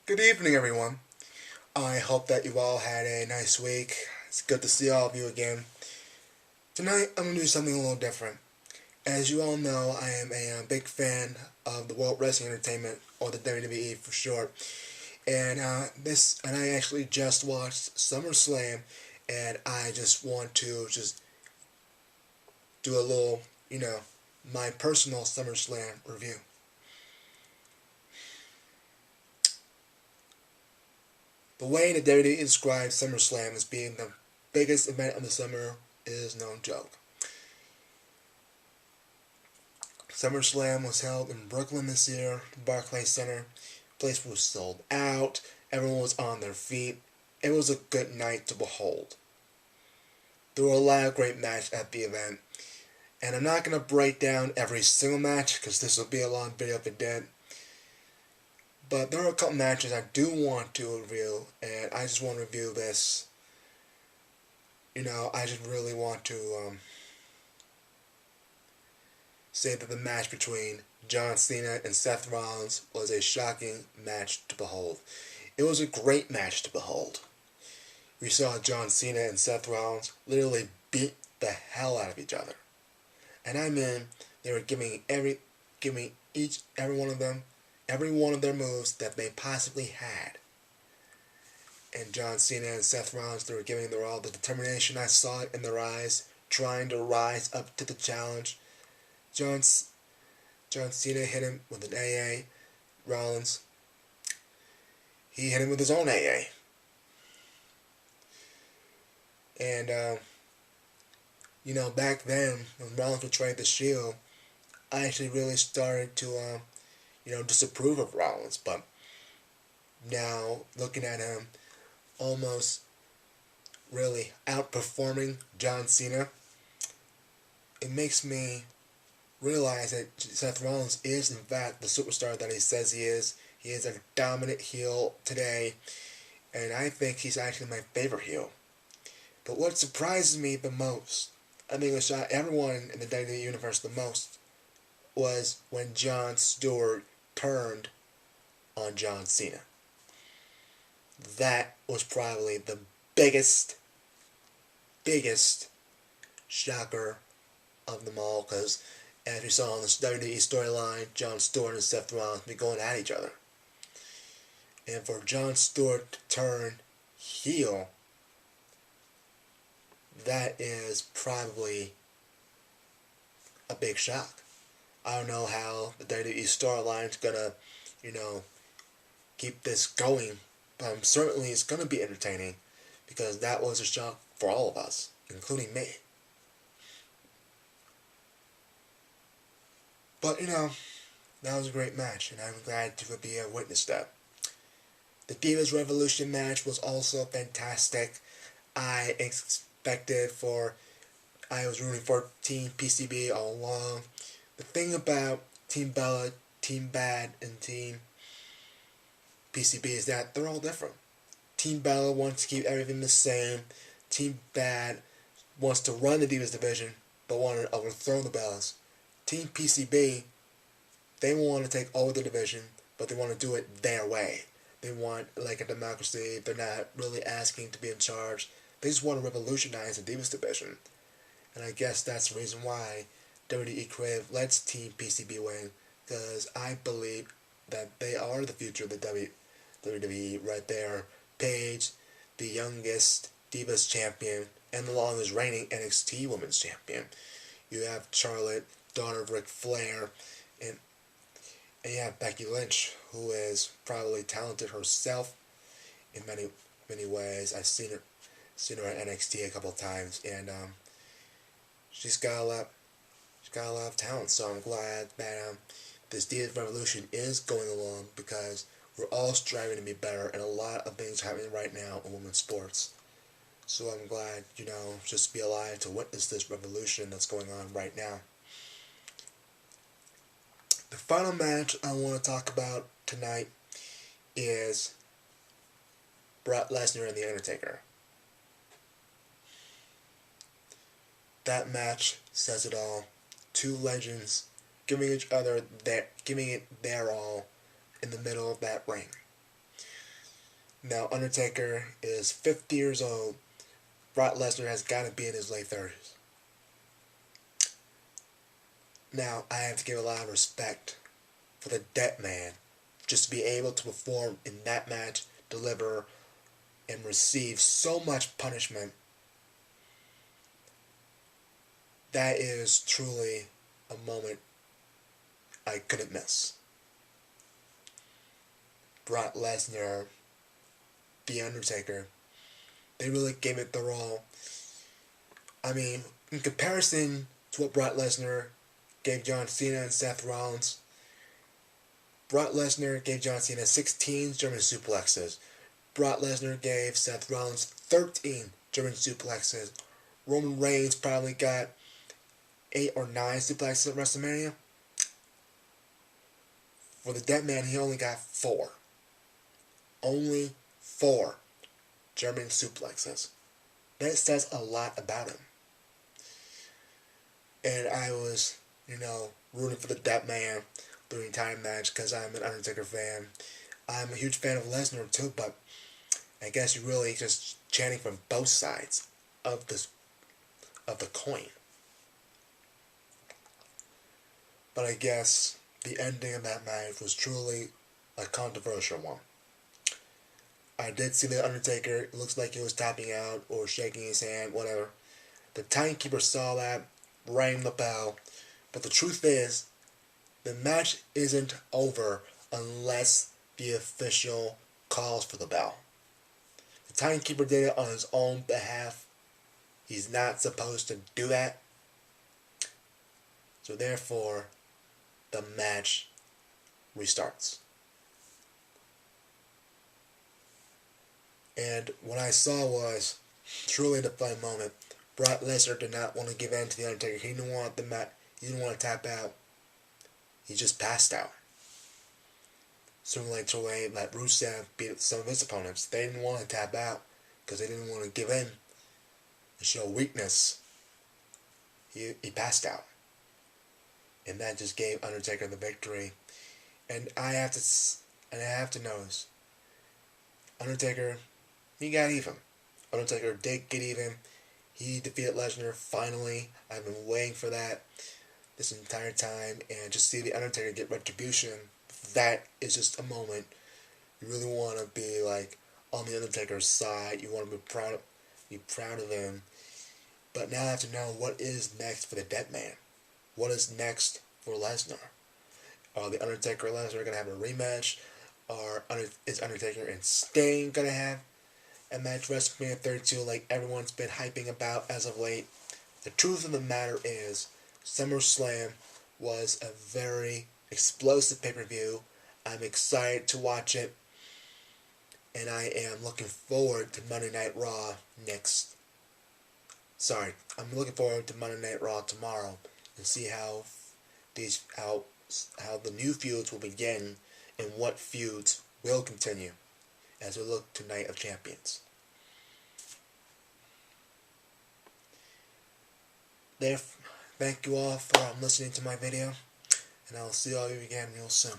Good evening, everyone. I hope that you all had a nice week. It's good to see all of you again. Tonight, I'm going to do something a little different. As you all know, I am a big fan of the World Wrestling Entertainment, or the WWE for short. And I actually just watched SummerSlam, and I just want to do a little, my personal SummerSlam review. The way that WWE describes SummerSlam as being the biggest event of the summer is no joke. SummerSlam was held in Brooklyn this year, Barclays Center. The place was sold out. Everyone was on their feet. It was a good night to behold. There were a lot of great matches at the event. And I'm not going to break down every single match because this will be a long video if it did. But there are a couple matches I do want to review, and I just want to review this. I just really want to say that the match between John Cena and Seth Rollins was a shocking match to behold. It was a great match to behold. We saw John Cena and Seth Rollins literally beat the hell out of each other. And I mean, they were giving every one of them, every one of their moves that they possibly had. And John Cena and Seth Rollins, they were giving their all the determination. I saw it in their eyes, trying to rise up to the challenge. John Cena hit him with an AA. Rollins, he hit him with his own AA. And, back then, when Rollins betrayed the Shield, I actually really started to, disapprove of Rollins. But now, looking at him almost really outperforming John Cena, it makes me realize that Seth Rollins is in fact the superstar that he says he is. He is a dominant heel today, and I think he's actually my favorite heel. But what surprises me the most, I think it shocked everyone in the WWE universe the most, was when Jon Stewart turned on John Cena. That was probably the biggest shocker of them all, because as we saw on this WWE storyline, Jon Stewart and Seth Rollins be going at each other. And for Jon Stewart to turn heel, that is probably a big shock. I don't know how the WWE storyline is gonna, keep this going, but certainly it's gonna be entertaining because that was a shock for all of us, including me. But that was a great match, and I'm glad to be a witness to that. The Divas Revolution match was also fantastic. I expected for, I was rooting for Team PCB all along. The thing about Team Bella, Team Bad, and Team PCB is that they're all different. Team Bella wants to keep everything the same. Team Bad wants to run the Divas division, but want to overthrow the Bellas. Team PCB, they want to take over the division, but they want to do it their way. They want like a democracy. They're not really asking to be in charge. They just want to revolutionize the Divas division. And I guess that's the reason why WWE Creative lets Team PCB win, because I believe that they are the future of the WWE right there. Paige, the youngest Divas champion, and the longest reigning NXT Women's Champion. You have Charlotte, daughter of Ric Flair, and you have Becky Lynch, who is probably talented herself in many ways. I've seen her at NXT a couple of times, and she's got a lot of talent. So I'm glad that this Divas Revolution is going along, because we're all striving to be better, and a lot of things are happening right now in women's sports. So I'm glad, just to be alive to witness this revolution that's going on right now. The final match I want to talk about tonight is Brock Lesnar and The Undertaker. That match says it all. Two legends giving it their all in the middle of that ring. Now Undertaker is 50 years old. Brock Lesnar has got to be in his late 30s. Now I have to give a lot of respect for the Dead Man just to be able to perform in that match, deliver, and receive so much punishment. That is truly a moment I couldn't miss. Brock Lesnar, The Undertaker, they really gave it their all. I mean, in comparison to what Brock Lesnar gave John Cena and Seth Rollins, Brock Lesnar gave John Cena 16 German suplexes. Brock Lesnar gave Seth Rollins 13 German suplexes. Roman Reigns probably got 8 or 9 suplexes at WrestleMania. For the Dead Man, he only got 4. Only 4 German suplexes. That says a lot about him. And I was, rooting for the Dead Man through the entire match because I'm an Undertaker fan. I'm a huge fan of Lesnar too, but I guess you're really just chanting from both sides of the coin. But I guess the ending of that match was truly a controversial one. I did see the Undertaker. It looks like he was tapping out or shaking his hand, whatever. The timekeeper saw that, rang the bell. But the truth is, the match isn't over unless the official calls for the bell. The timekeeper did it on his own behalf. He's not supposed to do that. So therefore, the match restarts. And what I saw was truly a defining moment. Brock Lesnar did not want to give in to the Undertaker. He didn't want the match. He didn't want to tap out. He just passed out. Similar to the way that Rusev beat some of his opponents. They didn't want to tap out because they didn't want to give in and show weakness. He passed out. And that just gave Undertaker the victory. And I have to notice, Undertaker, he got even. Undertaker did get even. He defeated Lesnar finally. I've been waiting for that this entire time, and just see the Undertaker get retribution. That is just a moment you really want to be like on the Undertaker's side. You want to be proud of him. But now I have to know what is next for the Dead Man. What is next for Lesnar? Are the Undertaker and Lesnar going to have a rematch? Is Undertaker and Sting going to have a match WrestleMania 32 like everyone's been hyping about as of late? The truth of the matter is, Summerslam was a very explosive pay-per-view. I'm excited to watch it. And I am looking forward to Monday Night Raw I'm looking forward to Monday Night Raw tomorrow and see how the new feuds will begin and what feuds will continue as we look to Night of Champions. Thank you all for listening to my video, and I'll see all of you again real soon.